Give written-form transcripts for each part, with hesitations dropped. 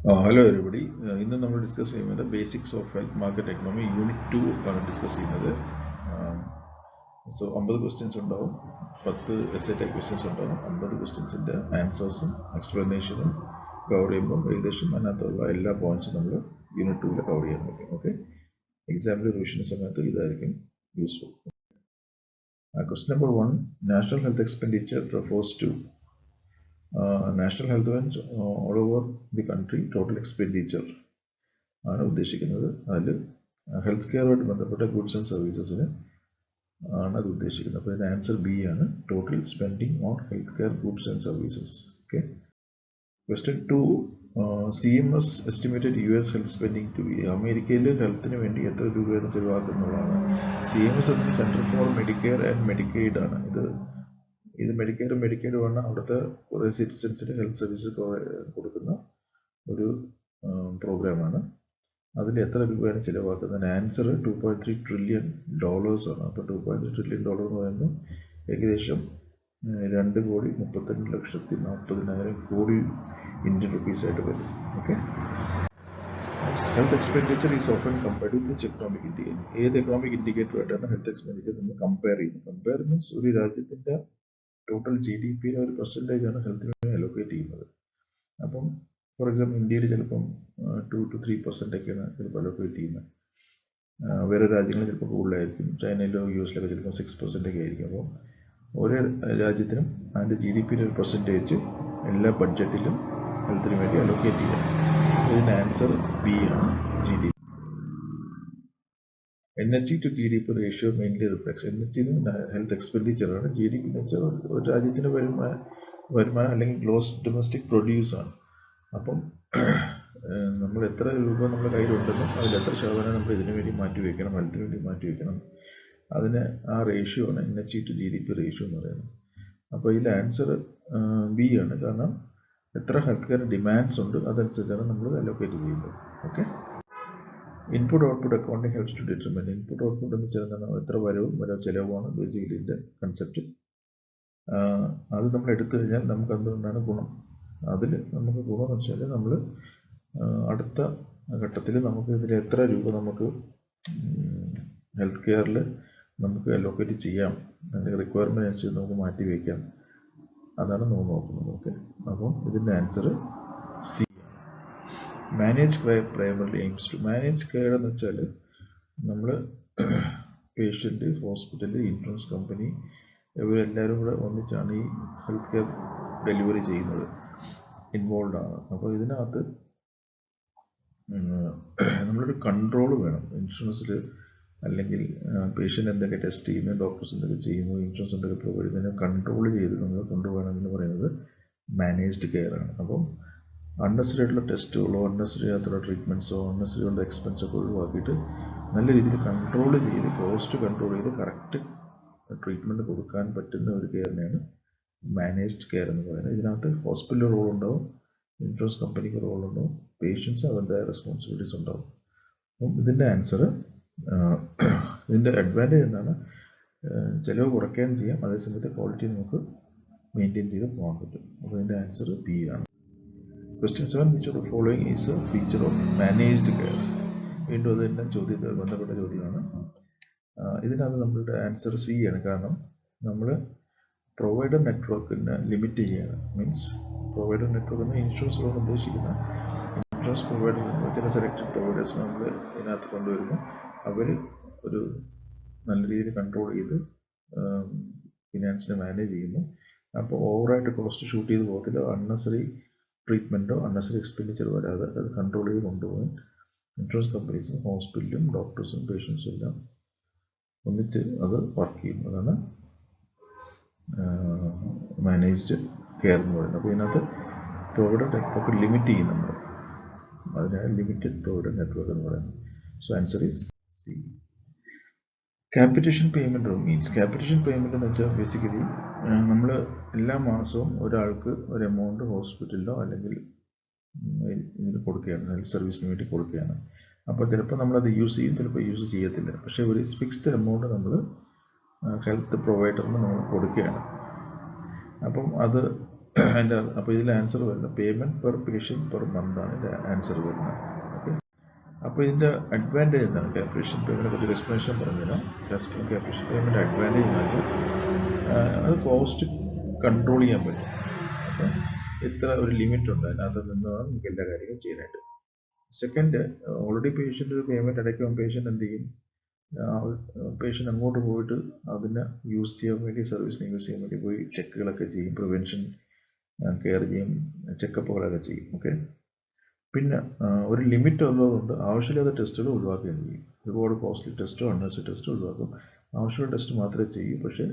Hello everybody. ഇന്ന് നമ്മൾ discuss ചെയ്യുന്നത് basics of health market economy unit 2 ആണ് ഡിസ്കസ് ചെയ്യുന്നത്. സോ 50 ക്വസ്റ്റ്യൻസ് ഉണ്ടാവും, 10 എസ്സേ ടൈപ്പ് ക്വസ്റ്റ്യൻസ് ഉണ്ടാവും. 50 ക്വസ്റ്റ്യൻസിൻ്റെ ആൻസേഴ്സും എക്സ്പ്ലനേഷനും കവർ ചെയ്യുമ്പോൾ ഏകദേശം അതിനകത്തുള്ള എല്ലാ പോയിന്റ്സും നമ്മൾ യൂണിറ്റ് 2 കവർ ചെയ്യാൻ പറ്റും. ഓക്കെ, എക്സാമിൻ്റെ റിവിഷൻ സമയത്ത് ഇതായിരിക്കും useful. Question number 1, national health expenditure refers to national health funds all over the country total expenditure ആണ് ഉദ്ദേശിക്കുന്നത്. അതിൽ ഹെൽത്ത് കെയറുമായിട്ട് ബന്ധപ്പെട്ട ഗുഡ്സ് ആൻഡ് സർവീസസിന് ആണ് അത് ഉദ്ദേശിക്കുന്നത്. അപ്പോൾ ഇതിൻ്റെ ആൻസർ ബി ആണ്, total spending on health care goods and services. Okay. Question 2, CMS estimated US health spending to be. അമേരിക്കയിൽ ഹെൽത്തിന് വേണ്ടി എത്ര രൂപയാണ് ചെലവാക്കുന്നതാണ്. CMS എന്നത് centre for medicare and medicaid ആണ്. ഇത് മെഡിക്കെയ്ഡ് വേണം അവിടുത്തെ കുറേ സിറ്റിസൻസിന് ഹെൽത്ത് സർവീസ് കൊടുക്കുന്ന ഒരു പ്രോഗ്രാമാണ്. അതിൽ എത്ര രൂപയാണ് ചിലവാക്കുന്നത്? ആൻസർ $2.3 ട്രില്യൺ ആണ്. അപ്പോൾ $2.3 ട്രില്യൺ എന്ന് പറയുന്നത് ഏകദേശം 2,32,40,000 കോടി ഇന്ത്യൻ റുപ്പീസ് ആയിട്ട് വരും. Okay. Health expenditure is often compared with economic indicator. ഏത് എക്കണോമിക് ഇൻഡിക്കേറ്ററുമായിട്ടാണ് ഹെൽത്ത് എക്സ്പെൻഡിച്ചർ നമ്മൾ കമ്പയർ ചെയ്യുന്നത്? കമ്പയർ മീൻസ് ഒരു രാജ്യത്തിൻ്റെ ടോട്ടൽ GDPയുടെ ഒരു പെർസെൻറ്റേജാണ് ഹെൽത്തിന് വേണ്ടി അലോക്കേറ്റ് ചെയ്യുന്നത്. അപ്പം ഫോർ എക്സാമ്പിൾ ഇന്ത്യയിൽ ചിലപ്പം 2 to 3% ഒക്കെയാണ് ചിലപ്പോൾ അലോക്കേറ്റ് ചെയ്യുന്നത്. വേറെ രാജ്യങ്ങളിൽ ചിലപ്പോൾ കൂടുതലായിരിക്കും. ചൈനയിലോ US-ലൊക്കെ ചിലപ്പോൾ 6% ഒക്കെ ആയിരിക്കും. അപ്പോൾ ഓരോ രാജ്യത്തിനും അതിൻ്റെ GDPയുടെ ഒരു പെർസെൻറ്റേജ് എല്ലാ ബഡ്ജറ്റിലും ഹെൽത്തിന് വേണ്ടി അലോക്കേറ്റ് ചെയ്യാം. ഇതിൻ്റെ ആൻസർ ബി ആണ്, GDP. NHE to GDP ratio mainly reflects. NHE health എക്സ്പെൻഡിച്ചറാണ്. GDP എന്ന് വെച്ചാൽ ഒരു രാജ്യത്തിൻ്റെ വരുമാനം അല്ലെങ്കിൽ ഗ്രോസ് ഡൊമസ്റ്റിക് പ്രൊഡ്യൂസ് ആണ്. അപ്പം നമ്മൾ എത്ര രൂപ നമ്മുടെ കയ്യിലുണ്ടെന്നും അതിൽ എത്ര ശതമാനം നമ്മൾ ഇതിനു വേണ്ടി മാറ്റിവെക്കണം, ഹെൽത്തിന് വേണ്ടി മാറ്റിവെക്കണം, അതിന് ആ റേഷ്യോ ആണ് NHE to GDP റേഷ്യോ എന്ന് പറയുന്നത്. അപ്പോൾ ഇതിൽ ആൻസർ ബി ആണ്. കാരണം എത്ര ഹെൽത്ത് കെയർ ഡിമാൻഡ്സ് ഉണ്ട് അതനുസരിച്ചാണ് നമ്മൾ അലോക്കേറ്റ് ചെയ്യുന്നത്. Okay. Input output accounting helps to determine. Input output എന്ന് വെച്ചാൽ എത്ര വരവും ചിലവുമാണ് ബേസിക്കലി ഇതിൻ്റെ കൺസെപ്റ്റ്. അത് നമ്മൾ എടുത്തു കഴിഞ്ഞാൽ നമുക്ക് എന്തുകൊണ്ടാണ് ഗുണം? അതിൽ നമുക്ക് ഗുണം എന്ന് വെച്ചാൽ നമ്മൾ അടുത്ത ഘട്ടത്തിൽ നമുക്ക് ഇതിൽ എത്ര രൂപ നമുക്ക് ഹെൽത്ത് കെയറിൽ നമുക്ക് അലോക്കേറ്റ് ചെയ്യാം, അതിൻ്റെ റിക്വയർമെൻറ്റ് അനുസരിച്ച് നമുക്ക് മാറ്റി വയ്ക്കാം, അതാണ് നമ്മൾ നോക്കുന്നത്. ഓക്കെ. അപ്പം ഇതിൻ്റെ answer C. Manage care primary aims to. Manage care എന്ന് വെച്ചാൽ നമ്മൾ പേഷ്യൻ്റ്, ഹോസ്പിറ്റൽ, ഇൻഷുറൻസ് കമ്പനി ഇവരെല്ലാവരും കൂടെ ഒന്നിച്ചാണ് ഈ ഹെൽത്ത് കെയർ ഡെലിവറി ചെയ്യുന്നത്, ഇൻവോൾവ് ആണ്. അപ്പോൾ ഇതിനകത്ത് നമ്മളൊരു കൺട്രോൾ വേണം. ഇൻഷുറൻസിൽ അല്ലെങ്കിൽ പേഷ്യൻ്റ് എന്തൊക്കെ ടെസ്റ്റ് ചെയ്യുന്നു, ഡോക്ടേഴ്സ് എന്തൊക്കെ ചെയ്യുന്നു, ഇൻഷുറൻസ് എന്തൊക്കെ പ്രൊവൈഡ് ചെയ്യുന്നതിനെ കൺട്രോൾ ചെയ്ത് നമ്മൾ കൊണ്ടുപോകണമെന്ന് പറയുന്നത് മാനേജ്ഡ് കെയർ ആണ്. അപ്പം അൺനെസറി ആയിട്ടുള്ള ടെസ്റ്റുകളോ അൺനെസറി ആയിട്ടുള്ള ട്രീറ്റ്മെൻറ്റ്സോ അൺനെസറി ഉള്ള എക്സ്പെൻസൊക്കെ ഒഴിവാക്കിയിട്ട് നല്ല രീതിയിൽ കൺട്രോൾ ചെയ്ത് കോസ്റ്റ് കൺട്രോൾ ചെയ്ത് കറക്റ്റ് ട്രീറ്റ്മെൻറ്റ് കൊടുക്കാൻ പറ്റുന്ന ഒരു കെയറിനെയാണ് മാനേജ്ഡ് കെയർ എന്ന് പറയുന്നത്. ഇതിനകത്ത് ഹോസ്പിറ്റൽ റോൾ ഉണ്ടാവും, ഇൻഷുറൻസ് കമ്പനിക്ക് റോൾ ഉണ്ടാവും, പേഷ്യൻസ് അവരുടെ റെസ്പോൺസിബിലിറ്റീസ് ഉണ്ടാവും. അപ്പം ഇതിൻ്റെ ആൻസർ, ഇതിൻ്റെ അഡ്വാൻറ്റേജ് എന്താണ്? ചിലവ് കുറയ്ക്കാൻ ചെയ്യാം, അതേസമയത്ത് ക്വാളിറ്റി നമുക്ക് മെയിൻറ്റെയിൻ ചെയ്ത് പോകാൻ പറ്റും. അപ്പോൾ ഇതിൻ്റെ ആൻസർ ബി ആണ്. Question 7, which of the following is A feature of managed care. വീണ്ടും അതെല്ലാം ചോദ്യത്തിൽ ബന്ധപ്പെട്ട ചോദ്യമാണ്. ഇതിനകത്ത് നമ്മളുടെ ആൻസർ സി ആണ്. കാരണം നമ്മൾ പ്രൊവൈഡർ നെറ്റ്വർക്കിനെ ലിമിറ്റ് ചെയ്യുകയാണ്. മീൻസ് പ്രൊവൈഡർ നെറ്റ്വർക്ക് എന്ന് ഇൻഷുറൻസ് ലോൺ ഉദ്ദേശിക്കുന്ന ഇൻഷുറൻസ് പ്രൊവൈഡർ ചില സെലക്റ്റഡ് പ്രൊവൈഡേഴ്സ് നമ്മൾ ഇതിനകത്ത് കൊണ്ടുവരുന്നു. അവർ ഒരു നല്ല രീതിയിൽ കൺട്രോൾ ചെയ്ത് ഫിനാൻസിനെ മാനേജ് ചെയ്യുന്നു. അപ്പോൾ ഓവറായിട്ട് കോസ്റ്റ് ഷൂട്ട് ചെയ്ത് പോകത്തില്ല. അൺനെസറി ട്രീറ്റ്മെൻറ്റോ അൺനെസറി എക്സ്പെൻഡിച്ചർ വരാതെ അത് കൺട്രോൾ ചെയ്ത് കൊണ്ടുപോകാൻ ഇൻഷുറൻസ് കമ്പനീസും ഹോസ്പിറ്റലും ഡോക്ടേഴ്സും പേഷ്യൻസും എല്ലാം ഒന്നിച്ച് അത് വർക്ക് ചെയ്യുന്നതാണ് മാനേജ്ഡ് കെയർ എന്ന് പറയുന്നത്. അപ്പോൾ ഇതിനകത്ത് പ്രൊവൈഡർ നെറ്റ്വർക്ക് ലിമിറ്റ് ചെയ്യും നമ്മൾ, അതിനാണ് ലിമിറ്റഡ് പ്രൊവൈഡർ നെറ്റ്വർക്ക് എന്ന് പറയുന്നത്. So answer is C. Capitation payment means, capitation payment എന്ന് വെച്ചാൽ ബേസിക്കലി നമ്മൾ എല്ലാ മാസവും ഒരാൾക്ക് ഒരു എമൗണ്ട് ഹോസ്പിറ്റലിലോ അല്ലെങ്കിൽ ഇതിന് കൊടുക്കുകയാണ്, ഹെൽത്ത് സർവീസിന് വേണ്ടി കൊടുക്കുകയാണ്. അപ്പോൾ ചിലപ്പോൾ നമ്മളത് യൂസ് ചെയ്യും, ചിലപ്പോൾ യൂസ് ചെയ്യത്തില്ല. പക്ഷേ ഒരു ഫിക്സ്ഡ് എമൗണ്ട് നമ്മൾ ഹെൽത്ത് പ്രൊവൈഡറിന് നമ്മൾ കൊടുക്കുകയാണ്. അപ്പം അത് അപ്പോൾ ഇതിൽ ആൻസർ വരുന്നത് payment per patient per month ആണ് ഇതിൻ്റെ ആൻസർ വരുന്നത്. ഓക്കെ, അപ്പോൾ ഇതിൻ്റെ അഡ്വാൻറ്റേജ് എന്താണ്? ക്യാപിറ്റേഷൻ പേയ്മെൻറ്റിനെ കുറിച്ച് എക്സ്പ്ലനേഷൻ പറഞ്ഞുതരാം. ക്യാപിറ്റേഷൻ പേയ്മെൻറ്റ് അഡ്വാൻറ്റേജ് എന്ന് പറഞ്ഞാൽ അത് കോസ്റ്റ് കൺട്രോൾ ചെയ്യാൻ പറ്റും. ഓക്കെ, ഇത്ര ഒരു ലിമിറ്റ് ഉണ്ട്, അതിനകത്ത് നിന്ന് വേണം നമുക്ക് എല്ലാ കാര്യങ്ങളും ചെയ്യാനായിട്ട്. സെക്കൻഡ്, ഓൾറെഡി പേഷ്യൻ്റ് ഒരു പേയ്മെൻറ്റ് അടയ്ക്കുമ്പോൾ പേഷ്യൻ്റ് എന്ത് ചെയ്യും? പേഷ്യൻ്റ് അങ്ങോട്ട് പോയിട്ട് അതിനെ യൂസ് ചെയ്യാൻ വേണ്ടി, സർവീസിനെ യൂസ് ചെയ്യാൻ വേണ്ടി പോയി ചെക്കുകളൊക്കെ ചെയ്യും, പ്രിവെൻഷൻ കെയർ ചെയ്യും, ചെക്കപ്പുകളൊക്കെ ചെയ്യും. ഓക്കെ, പിന്നെ ഒരു ലിമിറ്റ് ഉള്ളതുകൊണ്ട് ആവശ്യമില്ലാത്ത ടെസ്റ്റുകൾ ഒഴിവാക്കുകയും ചെയ്യും. ഒരുപാട് കോസ്റ്റ്ലി ടെസ്റ്റോ അൺനെസറി ടെസ്റ്റോ ഒഴിവാക്കും. ആവശ്യമുള്ള ടെസ്റ്റ് മാത്രമേ ചെയ്യൂ, പക്ഷേ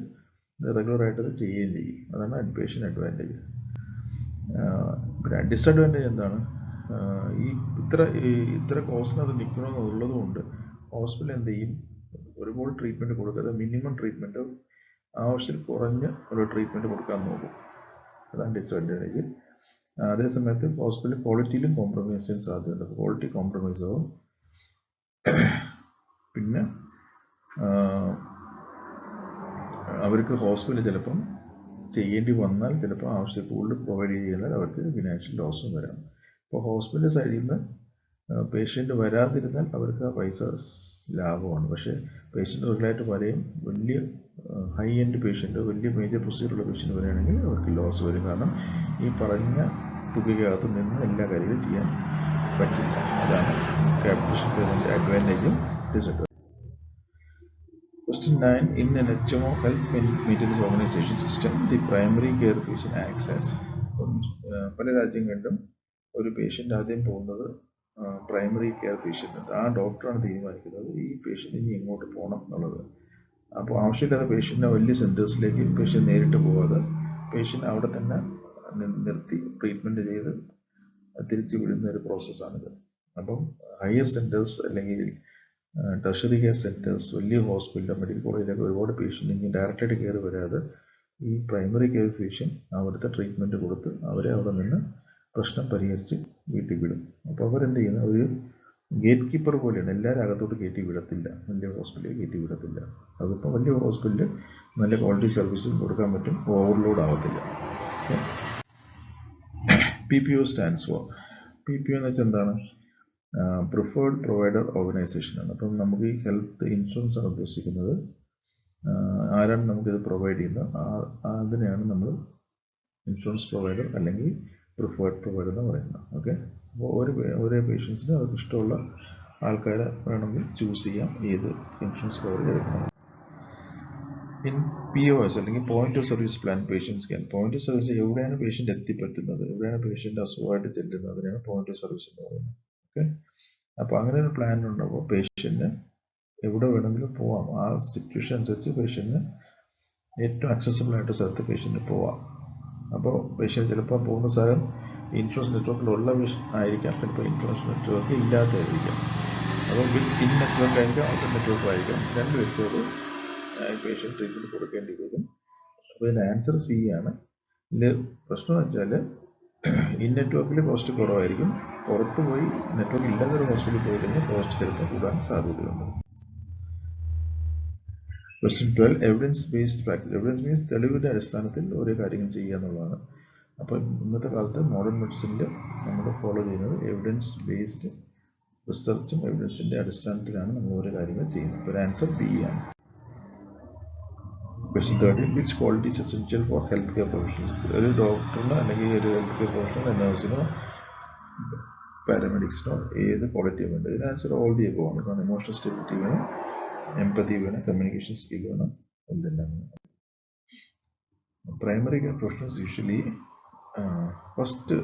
റെഗുലറായിട്ട് അത് ചെയ്യുകയും ചെയ്യും. അതാണ് പേഷ്യൻ്റ് അഡ്വാൻറ്റേജ്. പിന്നെ ഡിസഡ്വാൻറ്റേജ് എന്താണ്? ഇത്ര കോസ്റ്റിനകത്ത് നിൽക്കണമെന്നുള്ളത് കൊണ്ട് ഹോസ്പിറ്റൽ എന്ത് ചെയ്യും? ഒരുപാട് ട്രീറ്റ്മെൻറ്റ് കൊടുക്കാതെ മിനിമം ട്രീറ്റ്മെൻറ്റ്, ആവശ്യത്തിൽ കുറഞ്ഞ ഒരു ട്രീറ്റ്മെൻറ്റ് കൊടുക്കാൻ നോക്കും. അതാണ് ഡിസഡ്വാൻറ്റേജ്. അതേസമയത്ത് ഹോസ്പിറ്റൽ ക്വാളിറ്റിയിലും കോംപ്രമൈസ് ചെയ്യാൻ സാധ്യതയുണ്ട്. ക്വാളിറ്റി കോംപ്രമൈസ് ആവും. പിന്നെ അവർക്ക് ഹോസ്പിറ്റൽ ചിലപ്പം ചെയ്യേണ്ടി വന്നാൽ ചിലപ്പോൾ ആവശ്യത്തിൽ കൂടുതൽ പ്രൊവൈഡ് ചെയ്താൽ അവർക്ക് ഫിനാൻഷ്യൽ ലോസും വരാം. അപ്പോൾ ഹോസ്പിറ്റൽ സൈഡിൽ നിന്ന് പേഷ്യൻ്റ് വരാതിരുന്നാൽ അവർക്ക് ആ പൈസ ലാഭമാണ്. പക്ഷേ പേഷ്യൻ്റ് റെഗുലറായിട്ട് വരെയും വലിയ ഹൈ എൻഡ് പേഷ്യൻ്റ്, വലിയ മേജർ പ്രൊസീജിയറുള്ള പേഷ്യൻ്റ് വരികയാണെങ്കിൽ അവർക്ക് ലോസ് വരും. കാരണം ഈ പറഞ്ഞ തുകയ്ക്കകത്ത് നിന്ന് എല്ലാ കാര്യങ്ങളും ചെയ്യാൻ പറ്റില്ല. അതാണ് capitation payment അഡ്വാൻറ്റേജും ഡിസഡ്വാൻറ്റേജും. Question 9. In an HMO health maintenance organization system, the primary care patient acts as പല രാജ്യങ്ങളിലും ഒരു പേഷ്യൻ്റ് ആദ്യം പോകുന്നത് പ്രൈമറി കെയർ പേഷ്യൻ്റ്. ആ ഡോക്ടറാണ് തീരുമാനിക്കുന്നത് ഈ പേഷ്യൻ്റ് ഇനി എങ്ങോട്ട് പോകണം എന്നുള്ളത്. അപ്പോൾ ആവശ്യമില്ലാത്ത പേഷ്യൻ്റിനെ വലിയ സെൻറ്റേഴ്സിലേക്ക് പേഷ്യൻ്റ് നേരിട്ട് പോകാതെ പേഷ്യൻ്റ് അവിടെ തന്നെ നിർത്തി ട്രീറ്റ്മെൻറ്റ് ചെയ്ത് തിരിച്ചു വിടുന്ന ഒരു പ്രോസസ്സാണിത്. അപ്പം ഹയർ സെൻറ്റേഴ്സ് അല്ലെങ്കിൽ ടെർഷറി കെയർ സെൻറ്റേഴ്സ്, വലിയ ഹോസ്പിറ്റൽ, മെഡിക്കൽ കോളേജിലൊക്കെ ഒരുപാട് പേഷ്യൻ്റ് ഡയറക്റ്റായിട്ട് കയറി വരാതെ ഈ പ്രൈമറി കെയർ പേഷ്യൻ്റ് അവിടുത്തെ ട്രീറ്റ്മെൻറ്റ് കൊടുത്ത് അവരെ അവിടെ നിന്ന് പ്രശ്നം പരിഹരിച്ച് വീട്ടിൽ വിടും. അപ്പോൾ അവരെന്ത് ചെയ്യുന്ന ഒരു ഗേറ്റ് കീപ്പർ പോലെയാണ്. എല്ലാവരും അകത്തോട്ട് കയറ്റി വിടത്തില്ല, വലിയ ഹോസ്പിറ്റലിൽ കയറ്റി വിടത്തില്ല. അതിപ്പോൾ വലിയ ഹോസ്പിറ്റലിൽ നല്ല ക്വാളിറ്റി സർവീസും കൊടുക്കാൻ പറ്റും, ഓവർലോഡ് ആവത്തില്ല. PPO സ്റ്റാൻഡ്സ് ഫോർ, PPO എന്ന് വെച്ചാൽ എന്താണ്? പ്രിഫേർഡ് പ്രൊവൈഡർ ഓർഗനൈസേഷനാണ്. അപ്പം നമുക്ക് ഈ ഹെൽത്ത് ഇൻഷുറൻസ് ആണ് ഉദ്ദേശിക്കുന്നത്. ആരാണ് നമുക്കിത് പ്രൊവൈഡ് ചെയ്യുന്നത്? അതിനെയാണ് നമ്മൾ ഇൻഷുറൻസ് പ്രൊവൈഡർ അല്ലെങ്കിൽ പ്രിഫേർഡ് പ്രൊവൈഡർ എന്ന് പറയുന്നത്. ഓക്കെ, അപ്പോൾ ഓരോ പേഷ്യൻസിന് അവർക്ക് ഇഷ്ടമുള്ള ആൾക്കാരെ വേണമെങ്കിൽ ചൂസ് ചെയ്യാം ഏത് ഇൻഷുറൻസ് കവറേജ് എടുക്കണം. ഇൻ POS അല്ലെങ്കിൽ point of service plan, patients can point of service എവിടെയാണ് പേഷ്യൻ്റ് എത്തിപ്പറ്റുന്നത്, എവിടെയാണ് പേഷ്യൻ്റ് അസുഖമായിട്ട് ചെല്ലുന്നത്, അതിനാണ് പോയിന്റ് ഓഫ് സർവീസ് എന്ന് പറയുന്നത്. ഓക്കെ, അപ്പോൾ അങ്ങനെ ഒരു പ്ലാൻ ഉണ്ടാകുമ്പോൾ പേഷ്യൻ്റ് എവിടെ വേണമെങ്കിലും പോവാം. ആ സിറ്റുവേഷൻ അനുസരിച്ച് പേഷ്യൻ്റ് ഏറ്റവും അക്സസിബിൾ ആയിട്ട് സ്ഥലത്ത് പേഷ്യൻ്റ് പോവാം. അപ്പോൾ പേഷ്യൻ്റ് ചിലപ്പോൾ പോകുന്ന സ്ഥലം ഇൻഷുറൻസ് നെറ്റ്വർക്കിലുള്ള ആയിരിക്കാം, ചിലപ്പോൾ ഇൻഷുറൻസ് നെറ്റ്വർക്ക് ഇല്ലാത്തതായിരിക്കാം. അപ്പോൾ വിത്ത് ഇൻ നെറ്റ്വർക്ക് ആയിരിക്കാം, ഔട്ട് നെറ്റ്വർക്ക് ആയിരിക്കാം. രണ്ട് വ്യക്തിയോട് പേഷ്യൻ്റ് ട്രീറ്റ്മെൻറ്റ് കൊടുക്കേണ്ടി വരും. അപ്പോൾ ഇതിൻ്റെ ആൻസർ C ആണ്. ഇതിൽ പ്രശ്നം വെച്ചാൽ ഇൻ നെറ്റ്വർക്കിൽ കോസ്റ്റ് കുറവായിരിക്കും, പുറത്ത് പോയി നെറ്റ്വർക്ക് ഇല്ലാത്തൊരു ഹോസ്പിറ്റലിൽ പോയി കഴിഞ്ഞാൽ കോസ്റ്റ് ചിലപ്പോൾ കൂടാൻ സാധ്യതയുണ്ട്. Question 12. Evidence based practice. Evidence means തെളിവിൻ്റെ അടിസ്ഥാനത്തിൽ ഓരോ കാര്യങ്ങൾ ചെയ്യുക എന്നുള്ളതാണ്. അപ്പോൾ ഇന്നത്തെ കാലത്ത് മോഡേൺ മെഡിസിനിൽ നമ്മൾ ഫോളോ ചെയ്യുന്നത് എവിഡൻസ് ബേസ്ഡ് റിസർച്ചും എവിഡൻസിൻ്റെ അടിസ്ഥാനത്തിലാണ് നമ്മൾ ഓരോ കാര്യങ്ങൾ ചെയ്യുന്നത്. അപ്പോൾ ആൻസർ B ആണ്. Question 13. Which qualities essential for health care professionals. ഒരു ഡോക്ടറിനോ അല്ലെങ്കിൽ ഒരു ഹെൽത്ത് കെയർ പ്രൊഫഷണൽ, നഴ്സിനോ, പാരാമെഡിക്സിനോ ഏത് ക്വാളിറ്റി വേണ്ടത്? ഇതിന് ആൻസർ ഓൾ ദി എബോവ് ആണ്. കാരണം ഇമോഷണൽ സ്റ്റെബിലിറ്റി വേണം, എംപതി വേണം, കമ്മ്യൂണിക്കേഷൻ സ്കിൽ വേണം, എന്തെല്ലാം വേണം. Primary care professionals usually first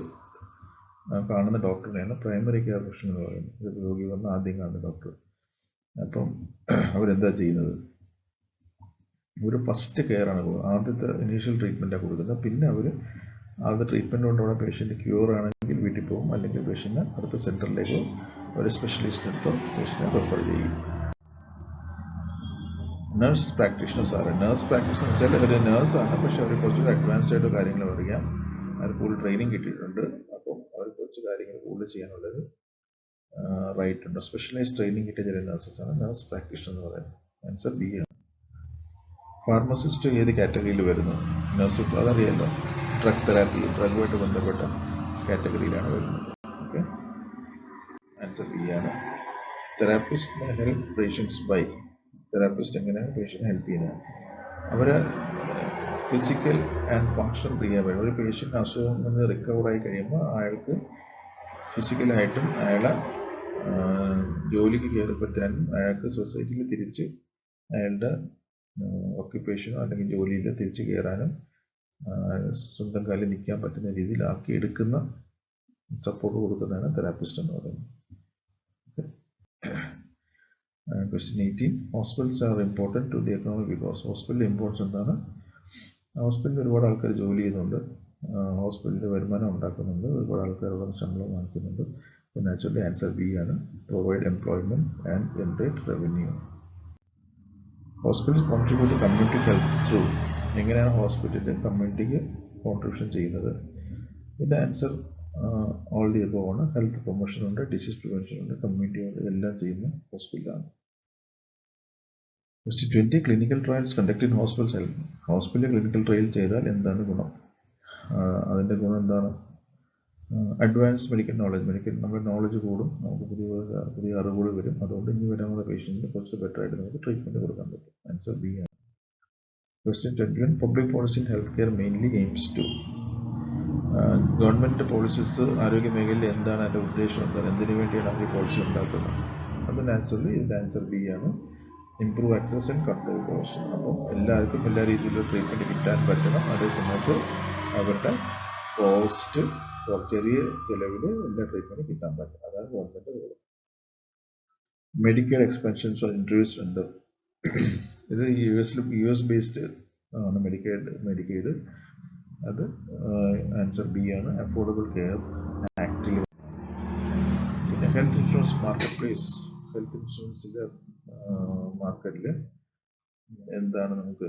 കാണുന്ന ഡോക്ടറിനെയാണ് പ്രൈമറി കെയർ പ്രൊഫഷണൽ എന്ന് പറയുന്നത്. ഒരു രോഗി വന്ന് ആദ്യം കാണുന്ന ഡോക്ടർ. അപ്പം അവരെന്താ ചെയ്യുന്നത്? ഒരു ഫസ്റ്റ് കെയർ ആണ് പോകുന്നത്. ആദ്യത്തെ ഇനീഷ്യൽ ട്രീറ്റ്മെൻറ്റാണ് കൊടുക്കുന്നത്. പിന്നെ അവർ ആദ്യത്തെ ട്രീറ്റ്മെൻറ്റ് കൊണ്ടുള്ള പേഷ്യൻ്റ് ക്യൂർ ആണെങ്കിൽ വീട്ടിൽ പോകും, അല്ലെങ്കിൽ പേഷ്യൻ്റ് അടുത്ത സെൻറ്ററിലേക്കോ ഒരു സ്പെഷ്യലിസ്റ്റിനടുത്തോ പേഷ്യൻ്റ് റെഫർ ചെയ്യും. നഴ്സ് പ്രാക്ടീഷണേഴ്സ് ആണ്. നഴ്സ് പ്രാക്ടീഷണർ എന്ന് വെച്ചാൽ ഒരു നേഴ്സാണ്, പക്ഷെ അവർ കുറച്ചുകൂടി അഡ്വാൻസ്ഡ് ആയിട്ട് കാര്യങ്ങൾ അറിയാം, അവർ കൂടുതൽ ട്രെയിനിങ് കിട്ടിയിട്ടുണ്ട്. അപ്പം അവർ കുറച്ച് കാര്യങ്ങൾ കൂടുതൽ ചെയ്യാനുള്ളൊരു റൈറ്റ് ഉണ്ട്. സ്പെഷ്യലൈസ്ഡ് ട്രെയിനിങ് കിട്ടിയ ചില നഴ്സസ് ആണ് നഴ്സ് പ്രാക്ടീഷണർ എന്ന് പറയുന്നത്. ആൻസർ B ആണ്. ഫാർമസിസ്റ്റ് ഏത് കാറ്റഗറിയിൽ വരുന്നു? നഴ്സ്, അതറിയാലോ. ഡ്രഗ് തെറാപ്പി, ഡ്രഗുമായിട്ട് ബന്ധപ്പെട്ട കാറ്റഗറിയിലാണ് വരുന്നത്. ഓക്കെ, ആൻസർ ബി ആണ്. Therapist help patients by, therapist എങ്ങനെയാണ് പേഷ്യൻറ്റ് ഹെൽപ്പ് ചെയ്യുന്നത്? അവർ ഫിസിക്കൽ ആൻഡ് ഫങ്ഷൻ റീഹാബിലിറ്റേഷൻ, ഒരു പേഷ്യൻ്റ് അസുഖം നിന്ന് റിക്കവറായി കഴിയുമ്പോൾ അയാൾക്ക് ഫിസിക്കലായിട്ടും അയാളെ ജോലിക്ക് കയറി പറ്റാനും അയാൾക്ക് സൊസൈറ്റിയിൽ തിരിച്ച് അയാളുടെ ഓക്യുപ്പേഷനോ അല്ലെങ്കിൽ ജോലിയിൽ തിരിച്ച് കയറാനും സ്വന്തം കാലിൽ നിൽക്കാൻ പറ്റുന്ന രീതിയിൽ ആക്കി എടുക്കുന്ന സപ്പോർട്ട് കൊടുക്കുന്നതാണ് തെറാപ്പിസ്റ്റ് എന്ന് പറയുന്നത്. Question 18. Hospitals are important to the economy because hospital importance എന്താണ്? ഹോസ്പിറ്റലിൽ ഒരുപാട് ആൾക്കാർ ജോലി ചെയ്യുന്നുണ്ട്, ഹോസ്പിറ്റലിൽ വരുമാനം ഉണ്ടാക്കുന്നുണ്ട്, ഒരുപാട് ആൾക്കാർ ശമ്പളം വാങ്ങിക്കുന്നുണ്ട്. അപ്പോൾ നാച്ചുറലി ആൻസർ ബി ആണ്, provide employment and generate revenue. Hospitals contribute to community health through, എങ്ങനെയാണ് ഹോസ്പിറ്റലിൽ കമ്മ്യൂണിറ്റിക്ക് കോൺട്രിബ്യൂഷൻ ചെയ്യുന്നത്? ഇതിൻ്റെ ആൻസർ ഓൾ ദി എബോവ് ആണ്. ഹെൽത്ത് പ്രൊമോഷൻ ഉണ്ട്, ഡിസീസ് പ്രിവെൻഷൻ ഉണ്ട്, കമ്മ്യൂണിറ്റി ഉണ്ട്, ഇതെല്ലാം ചെയ്യുന്ന ഹോസ്പിറ്റലാണ്. Question 20. Clinical trials conducted in hospitals help. ഹോസ്പിറ്റലിൽ ക്ലിനിക്കൽ ട്രയൽ ചെയ്താൽ എന്താണ് ഗുണം? അതിൻ്റെ ഗുണം എന്താണ്? അഡ്വാൻസ് മെഡിക്കൽ നോളജ്, നമ്മുടെ നോളജ് കൂടും, നമുക്ക് പുതിയ അറിവുകൾ വരും, അതുകൊണ്ട് ഇനി വരാനുള്ള പേഷ്യൻറ്റിന് കുറച്ച് ബെറ്റർ ആയിട്ട് നമുക്ക് ട്രീറ്റ്മെൻറ്റ് കൊടുക്കാൻ പറ്റും. ആൻസർ ബി ആണ്. Question 21. Public policy in health care mainly aims to, government policies ആരോഗ്യ മേഖലയിൽ എന്താണ് അതിൻ്റെ ഉദ്ദേശം, എന്താണ്, എന്തിനു വേണ്ടിയാണ് അവർ പോളിസി ഉണ്ടാക്കുന്നത്? അത് നാച്ചുറലി ഇതിൻ്റെ ആൻസർ ബി ആണ്, improve access and control cost. അപ്പം എല്ലാവർക്കും എല്ലാ രീതിയിലുള്ള ട്രീറ്റ്മെൻറ്റ് കിട്ടാൻ പറ്റണം, അതേ സമയത്ത് അവരുടെ കോസ്റ്റ് ചെറിയ ചിലവിൽ എല്ലാ ട്രീറ്റ്മെൻറ്റും കിട്ടാൻ പറ്റും, അതാണ് government role. Medical expansions introduced ഉണ്ട്, ഇത് US ബേസ്ഡ് ആണ് മെഡിക്കെയ്ഡ്, അത് ആൻസർ ബി ആണ്, അഫോർഡബിൾ കെയർ ആക്ടിൽ. പിന്നെ health insurance marketplace, health ഇൻഷുറൻസിൻ്റെ മാർക്കറ്റിൽ എന്താണ് നമുക്ക്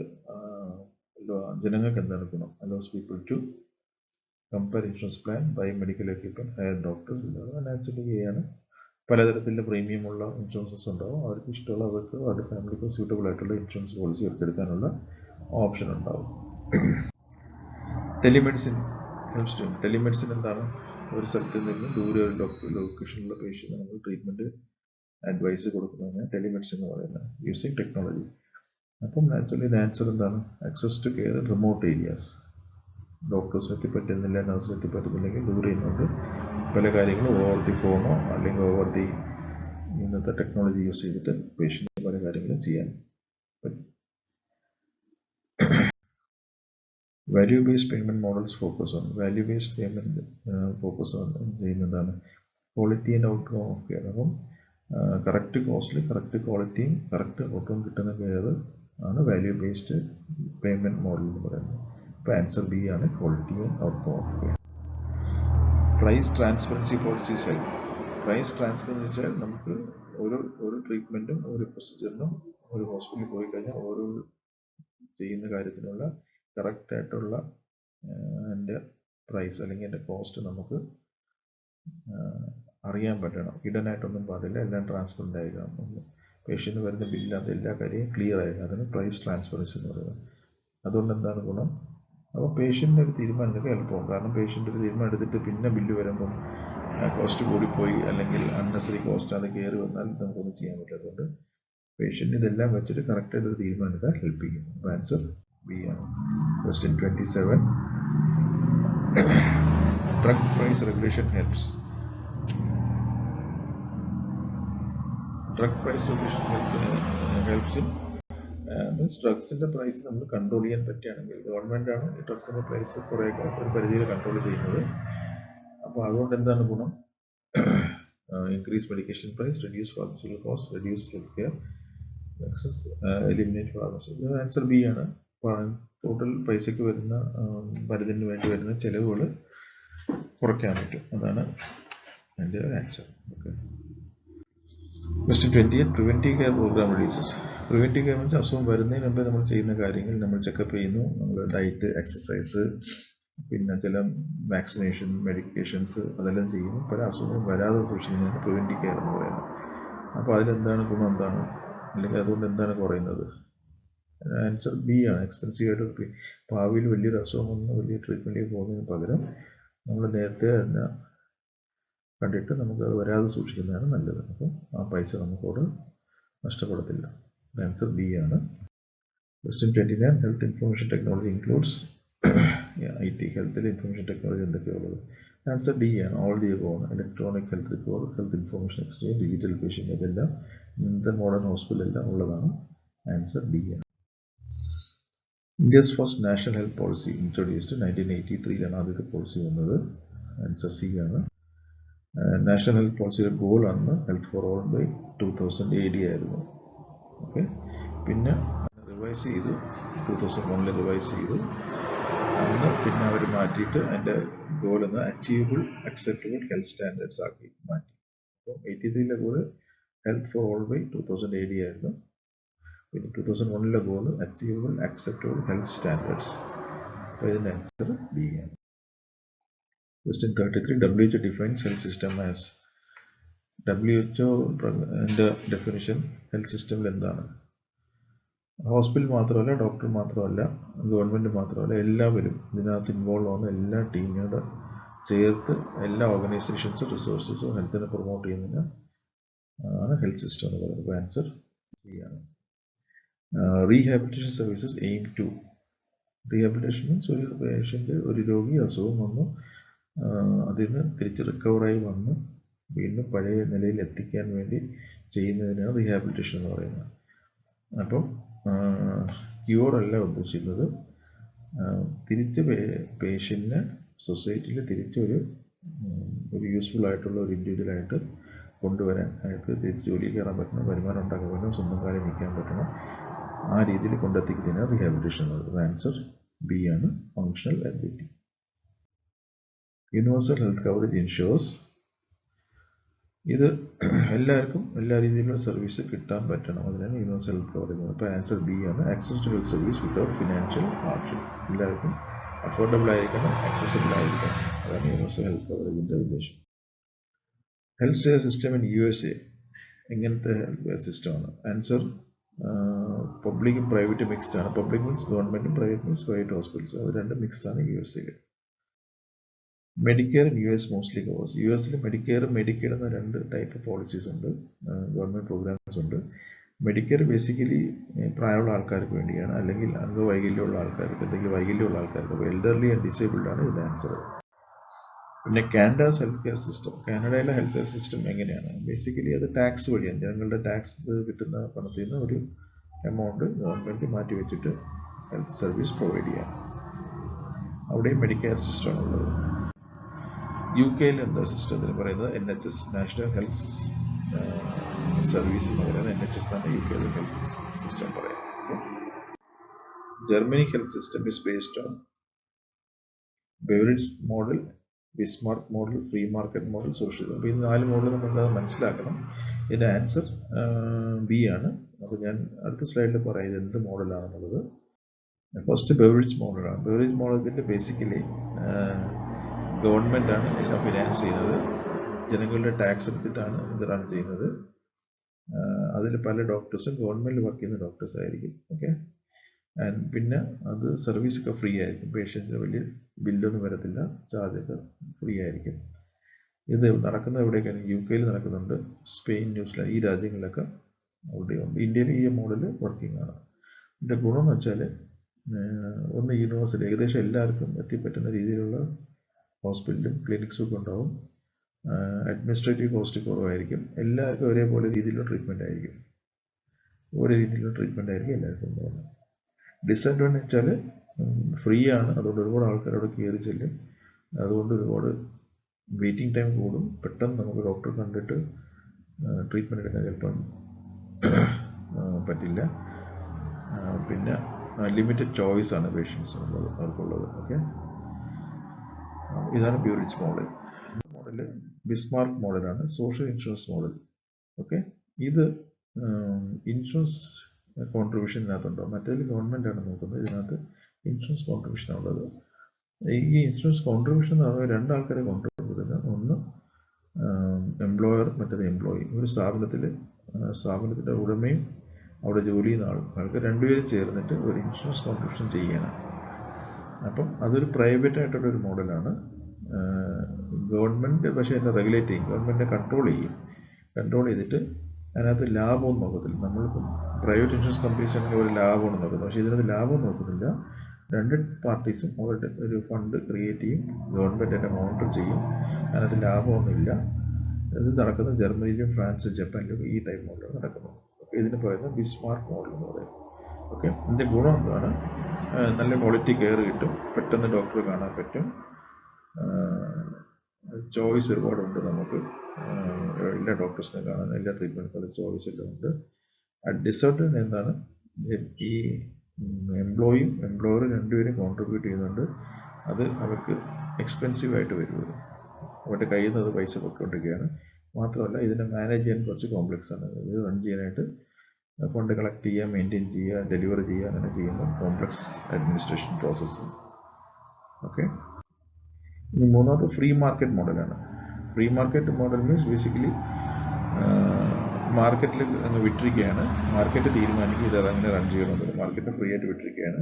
ജനങ്ങൾക്ക് എന്താണ് ഗുണം? Allows people to compare insurance plan, buy medical equipment, hire doctors. ഇതാണ് നാച്ചുറലി ആണ്. പലതരത്തിലുള്ള പ്രീമിയം ഉള്ള ഇൻഷുറൻസസ് ഉണ്ടാവും, അവർക്ക് ഇഷ്ടമുള്ള, അവർക്ക് അവരുടെ ഫാമിലിക്ക് സ്യൂട്ടബിൾ ആയിട്ടുള്ള ഇൻഷുറൻസ് പോളിസി എടുത്തെടുക്കാനുള്ള ഓപ്ഷൻ ഉണ്ടാവും. Telemedicine helps. ടെലിമെഡിസിൻ എന്താണ്? ഒരു സ്ഥലത്ത് നിന്ന് ദൂരെ ഒരു ലൊക്കേഷനിലുള്ള പേഷ്യൻ്റ് നമ്മൾ ട്രീറ്റ്മെൻറ്റ് അഡ്വൈസ് കൊടുക്കുന്നതിന് ടെലിമെഡിസിൻ എന്ന് പറയുന്നത്, യൂസിങ് ടെക്നോളജി. അപ്പം നാച്ചുറലി ആൻസർ എന്താണ്? Access to care in remote areas, ഡോക്ടേഴ്സിന് എത്തിപ്പറ്റുന്നില്ല, നഴ്സിന് എത്തിപ്പറ്റുന്നില്ലെങ്കിൽ ദൂരെ നിന്നുകൊണ്ട് പല കാര്യങ്ങളും ഓവർ ദി ഫോണോ അല്ലെങ്കിൽ ഓവർ ദി ഇന്നത്തെ ടെക്നോളജി യൂസ് ചെയ്തിട്ട് പേഷ്യൻറ്റ് പല കാര്യങ്ങളും ചെയ്യാൻ പറ്റും. Value based payment models focus on, value based payment focus on ചെയ്യുന്നതാണ് quality and outcome of care. അപ്പം കറക്റ്റ് കോസ്റ്റിൽ കറക്റ്റ് ക്വാളിറ്റിയും കറക്റ്റ് ഔട്ട്കം കിട്ടുന്ന കെയർ ആണ് വാല്യൂ ബേസ്ഡ് പേയ്മെൻറ്റ് മോഡൽ എന്ന് പറയുന്നത്. അപ്പോൾ ആൻസർ ബി ആണ്, quality and outcome of care. Price transparency policies help. Price transparency വെച്ചാൽ നമുക്ക് ഒരു ട്രീറ്റ്മെൻറ്റും ഒരു പ്രൊസീജിയറിനും ഒരു ഹോസ്പിറ്റലിൽ പോയി കഴിഞ്ഞാൽ ഓരോ ചെയ്യുന്ന കാര്യത്തിനുള്ള കറക്റ്റായിട്ടുള്ള എൻ്റെ പ്രൈസ് അല്ലെങ്കിൽ എൻ്റെ കോസ്റ്റ് നമുക്ക് അറിയാൻ പറ്റണം, ഹിഡനായിട്ടൊന്നും പാടില്ല, എല്ലാം ട്രാൻസ്പെറൻ്റ് ആയിരിക്കണം. പേഷ്യൻ്റ് വരുന്ന ബില്ല് അത് എല്ലാ കാര്യവും ക്ലിയർ ആയിരിക്കും, അതിന് പ്രൈസ് ട്രാൻസ്പെറൻസി എന്ന് പറയുന്നത്. അതുകൊണ്ട് എന്താണ് ഗുണം? അപ്പോൾ പേഷ്യൻ്റിന് ഒരു തീരുമാനം എടുക്കാൻ എളുപ്പമാകും, കാരണം പേഷ്യൻ്റ് ഒരു തീരുമാനം എടുത്തിട്ട് പിന്നെ ബില്ല് വരുമ്പം കോസ്റ്റ് കൂടിപ്പോയി അല്ലെങ്കിൽ അൺനെസറി കോസ്റ്റ് അത് കയറി വന്നാൽ നമുക്കൊന്നും ചെയ്യാൻ പറ്റില്ല. അതുകൊണ്ട് പേഷ്യൻ്റ് ഇതെല്ലാം വെച്ചിട്ട് കറക്റ്റായിട്ട് ഒരു തീരുമാനം എടുക്കാൻ ഹെൽപ്പ് ചെയ്യും. അപ്പോൾ ആൻസർ ബി ആണ്. Question 27. Drug price regulation helps. Drug price regulation helps in means ഡ്രഗ്സിൻ്റെ പ്രൈസ് നമ്മൾ കൺട്രോൾ ചെയ്യാൻ പറ്റുകയാണെങ്കിൽ, ഗവൺമെൻറ്റാണ് ഈ ഡ്രഗ്സിൻ്റെ പ്രൈസ് കുറേയൊക്കെ ഒരു പരിധിയിൽ കൺട്രോൾ ചെയ്യുന്നത്. അപ്പോൾ അതുകൊണ്ട് എന്താണ് ഗുണം? Increase medication price, reduce pharmaceutical cost, reduce health care access, eliminate pharmacy. ഇത് ആൻസർ ബി ആണ്. ടോട്ടൽ പൈസയ്ക്ക് വരുന്ന മരുന്നിന് വേണ്ടി വരുന്ന ചിലവുകൾ കുറയ്ക്കാൻ പറ്റും, അതാണ് എൻ്റെ answer. Okay. Question 28. Preventive care program releases. Preventive care എന്ന് വെച്ചാൽ അസുഖം വരുന്നതിന് മുമ്പേ നമ്മൾ ചെയ്യുന്ന കാര്യങ്ങൾ, നമ്മൾ ചെക്കപ്പ് ചെയ്യുന്നു, നമ്മൾ ഡയറ്റ്, എക്സസൈസ്, പിന്നെ ചില വാക്സിനേഷൻ, മെഡിക്കേഷൻസ് അതെല്ലാം ചെയ്യുന്നു. പല അസുഖങ്ങളും വരാതെ സൂക്ഷിക്കുന്നതാണ് പ്രിവെൻറ്റീവ് കെയർ എന്ന് പറയുന്നത്. അപ്പോൾ അതിലെന്താണ് ഗുണം, എന്താണ്, അല്ലെങ്കിൽ അതുകൊണ്ട് എന്താണ് കുറയുന്നത്? ആൻസർ ബി ആണ്. എക്സ്പെൻസീവ് ആയിട്ട് ഭാവിയിൽ വലിയൊരു അസുഖം വന്ന് വലിയ ട്രീറ്റ്മെൻറ്റിലേക്ക് പോകുന്നതിന് പകരം നമ്മൾ നേരത്തെ തന്നെ കണ്ടിട്ട് നമുക്ക് അത് വരാതെ സൂക്ഷിക്കുന്നതാണ് നല്ലത്. അപ്പം ആ പൈസ നമുക്കവിടെ നഷ്ടപ്പെടത്തില്ല. ആൻസർ ബി ആണ്. Question 29, health information technology includes IT. ഹെൽത്തിൽ ഇൻഫർമേഷൻ ടെക്നോളജി എന്തൊക്കെയുള്ളത്? ആൻസർ ഡി ആണ്. All the above. Electronic health record, health information exchange, digital patient, ഇതെല്ലാം ഇന്നത്തെ മോഡേൺ ഹോസ്പിറ്റലെല്ലാം ഉള്ളതാണ്. ആൻസർ ഡി ആണ്. India's first national health policy introduced 1983 ആദ്യത്തെ പോളിസി വന്നത്. ആൻസർ സി ആണ്. നാഷണൽ ഹെൽത്ത് പോളിസിയുടെ ഗോൾ ആണ് health for all by 2000 AD ആയിരുന്നു. ഓക്കെ, പിന്നെ റിവൈസ് ചെയ്തു, 2001 റിവൈസ് ചെയ്തു. അന്ന് പിന്നെ അവർ മാറ്റിയിട്ട് അതിൻ്റെ ഗോൾ എന്ന് അച്ചീവബിൾ അക്സെപ്റ്റബിൾ ഹെൽത്ത് സ്റ്റാൻഡേർഡ്സ് ആക്കി മാറ്റി. അപ്പോൾ 83 goal health for all by 2000 AD ആയിരുന്നു. പിന്നെ 2001 goal achievable acceptable health standards. അപ്പോൾ ഇതിൻ്റെ ആൻസർ ബി ആണ്. Question 33, WHO defines health system as. WHO definition health സിസ്റ്റമിൽ എന്താണ്? ഹോസ്പിറ്റൽ മാത്രമല്ല, ഡോക്ടർ മാത്രമല്ല, ഗവൺമെൻറ് മാത്രമല്ല, എല്ലാവരും ഇതിനകത്ത് ഇൻവോൾവ് ആവുന്ന എല്ലാ ടീമിനോട് ചേർത്ത് എല്ലാ ഓർഗനൈസേഷൻസും റിസോഴ്സസും ഹെൽത്തിനെ പ്രൊമോട്ട് ചെയ്യുന്നതിന് ആണ് ഹെൽത്ത് സിസ്റ്റം എന്ന് പറയുന്നത്. അപ്പോൾ ആൻസർ സി ആണ്. Rehabilitation services aim to. Rehabilitation means ഒരു പേഷ്യൻ്റ്, ഒരു രോഗി അസുഖം വന്നു അതിൽ നിന്ന് തിരിച്ച് റിക്കവറായി വന്ന് വീണ്ടും പഴയ നിലയിൽ എത്തിക്കാൻ വേണ്ടി ചെയ്യുന്നതിനാണ് റീഹാബിലിറ്റേഷൻ എന്ന് പറയുന്നത്. അപ്പം ക്യൂർ അല്ല ഉദ്ദേശിക്കുന്നത്, തിരിച്ച് പേഷ്യൻറ്റിനെ സൊസൈറ്റിയിൽ തിരിച്ചൊരു യൂസ്ഫുൾ ആയിട്ടുള്ള ഒരു ഇൻഡിവിജ്വലായിട്ട് കൊണ്ടുവരാൻ, അയാൾക്ക് തിരിച്ച് ജോലിയിൽ കയറാൻ പറ്റണം, വരുമാനം ഉണ്ടാക്കാൻ പറ്റണം, സ്വന്തം കാര്യം നിൽക്കാൻ പറ്റണം, ആ രീതിയിൽ കൊണ്ടെത്തിക്കുന്നതിനാണ് റീഹാബിലിറ്റേഷൻ എന്ന് പറയുന്നത്. ആൻസർ ബി ആണ്, functional ability. Universal health coverage insures. ഇത് എല്ലാവർക്കും എല്ലാ രീതിയിലുള്ള സർവീസ് കിട്ടാൻ പറ്റണം, അതിനാണ് യൂണിവേഴ്സൽ ഹെൽത്ത് കവറേജ്. അപ്പോൾ ആൻസർ ബി ആണ്, access to health service without financial hardship. എല്ലാവർക്കും അഫോർഡബിൾ ആയിരിക്കണം, ആക്സസിബിൾ ആയിരിക്കണം, അതാണ് യൂണിവേഴ്സൽ ഹെൽത്ത് കവറേജിൻ്റെ ഉദ്ദേശം. Health care system in USA എങ്ങനത്തെ ഹെൽത്ത് കെയർ സിസ്റ്റമാണ്? ആൻസർ പബ്ലിക്കും പ്രൈവറ്റും മിക്സ്ഡ് ആണ്. പബ്ലിക് മീൻസ് ഗവൺമെൻറ്റും, പ്രൈവറ്റ് മീൻസ് പ്രൈവറ്റ് ഹോസ്പിറ്റൽസ്, അത് രണ്ടും മിക്സ് ആണ് USA. Medicare in US mostly covers. US മെഡിക്കെയറും മെഡിക്കെയ്ഡ് എന്ന രണ്ട് ടൈപ്പ് പോളിസീസ് ഉണ്ട്, ഗവൺമെൻറ് പ്രോഗ്രാംസ് ഉണ്ട്. മെഡിക്കെയർ ബേസിക്കലി പ്രായമുള്ള ആൾക്കാർക്ക് വേണ്ടിയാണ്, അല്ലെങ്കിൽ അംഗവൈകല്യമുള്ള ആൾക്കാർക്ക്, എന്തെങ്കിലും വൈകല്യമുള്ള ആൾക്കാർക്ക്. അപ്പോൾ എൽഡർലി ആൻഡ് ഡിസേബിൾഡ് ആണ് ഇതിൻ്റെ ആൻസർ. പിന്നെ കാനഡാസ് ഹെൽത്ത് കെയർ സിസ്റ്റം. കാനഡയിലെ ഹെൽത്ത് കെയർ സിസ്റ്റം എങ്ങനെയാണ്? ബേസിക്കലി അത് ടാക്സ് വഴിയാണ്, ജനങ്ങളുടെ ടാക്സ് കിട്ടുന്ന പണത്തിൽ നിന്ന് ഒരു എമൗണ്ട് ഗവൺമെൻറ് മാറ്റി വെച്ചിട്ട് ഹെൽത്ത് സർവീസ് പ്രൊവൈഡ് ചെയ്യാം. അവിടെയും മെഡിക്കെയർ സിസ്റ്റമാണ് ഉള്ളത്. UK എന്താ സിസ്റ്റത്തിന് പറയുന്നത്? NHS, നാഷണൽ ഹെൽത്ത് സർവീസ് എന്ന് പറയുന്നത് NHS എന്നാണ് UK ഹെൽത്ത് സിസ്റ്റം പറയുന്നത്. Germany health system is based on Beveridge model, Bismarck model, free market model, social. അപ്പോൾ ഈ 4 മോഡൽ നമ്മൾ മനസ്സിലാക്കണം. ഇതിൻ്റെ ആൻസർ ബി ആണ്. അപ്പോൾ ഞാൻ അടുത്ത സ്ലൈഡിൽ പറയാം എന്ത് മോഡലാണെന്നുള്ളത്. ഫസ്റ്റ് ബെവറിഡ്ജ് മോഡലാണ്. ബെവറിഡ്ജ് മോഡലിൻ്റെ ബേസിക്കലി ഗവൺമെൻറ്റാണ് എല്ലാം ഫിനാൻസ് ചെയ്യുന്നത്, ജനങ്ങളുടെ ടാക്സ് എടുത്തിട്ടാണ് ഇത് റൺ ചെയ്യുന്നത്. അതിൽ പല ഡോക്ടേഴ്സും ഗവൺമെൻറ്റിൽ വർക്ക് ചെയ്യുന്ന ഡോക്ടേഴ്സ് ആയിരിക്കും. ഓക്കെ, ആൻഡ് പിന്നെ അത് സർവീസൊക്കെ ഫ്രീ ആയിരിക്കും, പേഷ്യൻസിന് വലിയ ബില്ലൊന്നും വരത്തില്ല, ചാർജൊക്കെ ഫ്രീ ആയിരിക്കും. ഇത് നടക്കുന്നത് എവിടെയൊക്കെയാണ്? UK നടക്കുന്നുണ്ട്, സ്പെയിൻ, ന്യൂസിലാൻഡ്, ഈ രാജ്യങ്ങളിലൊക്കെ അവിടെയുണ്ട്. ഇന്ത്യയിൽ ഈ മോഡൽ വർക്കിംഗ് ആണ്. ഇതിൻ്റെ ഗുണം എന്ന് വെച്ചാൽ ഒന്ന് യൂണിവേഴ്സിറ്റി, ഏകദേശം എല്ലാവർക്കും എത്തിപ്പറ്റുന്ന രീതിയിലുള്ള ഹോസ്പിറ്റലും ക്ലിനിക്സും ഒക്കെ ഉണ്ടാവും. അഡ്മിനിസ്ട്രേറ്റീവ് കോസ്റ്റ് കുറവായിരിക്കും, എല്ലാവർക്കും ഒരേപോലെ രീതിയിലുള്ള ട്രീറ്റ്മെൻറ്റ് ആയിരിക്കും, എല്ലാവർക്കും ഉണ്ടാവുന്നത്. ഡിസഡ്വാൻറ്റേജ് വെച്ചാൽ ഫ്രീ ആണ്, അതുകൊണ്ട് ഒരുപാട് ആൾക്കാരോട് കയറി ചെല്ലും, അതുകൊണ്ട് ഒരുപാട് വെയിറ്റിംഗ് ടൈം കൂടും, പെട്ടെന്ന് നമുക്ക് ഡോക്ടറെ കണ്ടിട്ട് ട്രീറ്റ്മെൻറ്റ് എടുക്കാൻ ചിലപ്പം പറ്റില്ല. പിന്നെ ലിമിറ്റഡ് ചോയ്സ് ആണ് പേഷ്യൻസിനുള്ളത്, അവർക്കുള്ളത്. ഓക്കെ, ഇതാണ് ബെവറിഡ്ജ് മോഡൽ. ബിസ്മാർക്ക് മോഡലാണ്, സോഷ്യൽ ഇൻഷുറൻസ് മോഡൽ. ഓക്കെ, ഇത് ഇൻഷുറൻസ് കോൺട്രിബ്യൂഷൻ ഇതിനകത്തുണ്ടോ? മറ്റേതിൽ ഗവൺമെൻറ് ആണ് നോക്കുന്നത്, ഇതിനകത്ത് ഇൻഷുറൻസ് കോൺട്രിബ്യൂഷൻ ഉള്ളത്. ഈ ഇൻഷുറൻസ് കോൺട്രിബ്യൂഷൻ എന്ന് പറഞ്ഞാൽ രണ്ടാൾക്കാരെ കോൺട്രിബ്യൂട്ട് ചെയ്യുന്നത്, ഒന്ന് എംപ്ലോയർ, മറ്റേത് എംപ്ലോയി. ഒരു സ്ഥാപനത്തിൻ്റെ ഉടമയും അവിടെ ജോലി ചെയ്യുന്ന ആൾക്ക് രണ്ടുപേരും ചേർന്നിട്ട് ഒരു ഇൻഷുറൻസ് കോൺട്രിബ്യൂഷൻ ചെയ്യണം. അപ്പം അതൊരു പ്രൈവറ്റ് ആയിട്ടുള്ള ഒരു മോഡലാണ്. ഗവൺമെൻറ് പക്ഷേ അതിനെ റെഗുലേറ്റ് ചെയ്യും, ഗവൺമെൻറ് കൺട്രോൾ ചെയ്തിട്ട് അതിനകത്ത് ലാഭമൊന്നും നോക്കത്തില്ല. നമ്മളിപ്പം പ്രൈവറ്റ് ഇൻഷുറൻസ് കമ്പനീസ് ആണെങ്കിൽ ഒരു ലാഭമാണ് നോക്കുന്നത്, പക്ഷേ ഇതിനകത്ത് ലാഭം നോക്കുന്നില്ല. രണ്ട് പാർട്ടീസും അവരുടെ ഒരു ഫണ്ട് ക്രിയേറ്റ് ചെയ്യും, ഗവൺമെൻറ് തന്നെ മോണിറ്റർ ചെയ്യും, അതിനകത്ത് ലാഭമൊന്നുമില്ല. ഇത് നടക്കുന്നത് ജർമ്മനിയിലും ഫ്രാൻസ് ജപ്പാനിലും ഈ ടൈപ്പ് മോഡലാണ് നടക്കുന്നത്. ഇതിന് പറയുന്നത് ബിസ്മാർക്ക് മോഡൽ എന്ന് പറയും. ഓക്കെ, ഇതിൻ്റെ ഗുണം എന്താണ്? നല്ല ക്വാളിറ്റി കെയർ കിട്ടും, പെട്ടെന്ന് ഡോക്ടറെ കാണാൻ പറ്റും, ചോയ്സ് ഒരുപാടുണ്ട് നമുക്ക്, എല്ലാ ഡോക്ടേഴ്സിനെ കാണാൻ, എല്ലാ ട്രീറ്റ്മെൻറ്റിനുള്ള ചോയ്സ് എല്ലാം ഉണ്ട്. ഡിസഡ്വാൻറ്റേജ് എന്താണ്? ഈ എംപ്ലോയിയും എംപ്ലോയർ രണ്ടുപേരും കോൺട്രിബ്യൂട്ട് ചെയ്യുന്നുണ്ട്. അത് അവർക്ക് എക്സ്പെൻസീവ് ആയിട്ട് വരുന്നത്, അവരുടെ കയ്യിൽ നിന്ന് അത് പൈസ പൊയ്ക്കൊണ്ടിരിക്കുകയാണ്. മാത്രമല്ല ഇതിനെ മാനേജ് ചെയ്യാൻ കുറച്ച് കോംപ്ലക്സ് ആണ്. ഇത് റൺ ചെയ്യാനായിട്ട് ഫണ്ട് കളക്ട് ചെയ്യുക, മെയിൻറ്റെയിൻ ചെയ്യുക, ഡെലിവറി ചെയ്യുക, അങ്ങനെ ചെയ്യുന്ന കോംപ്ലക്സ് അഡ്മിനിസ്ട്രേഷൻ പ്രോസസ്സ്. ഓക്കെ, ഇനി മൂന്നാമത് ഫ്രീ മാർക്കറ്റ് മോഡലാണ്. Free market model means basically മാർക്കറ്റിൽ അങ്ങ് വിട്ടിരിക്കുകയാണ്, മാർക്കറ്റ് തീരുമാനിക്കും ഇത് അതങ്ങനെ റൺ ചെയ്യണമെന്നത്, മാർക്കറ്റ് ഫ്രീ ആയിട്ട് വിട്ടിരിക്കുകയാണ്.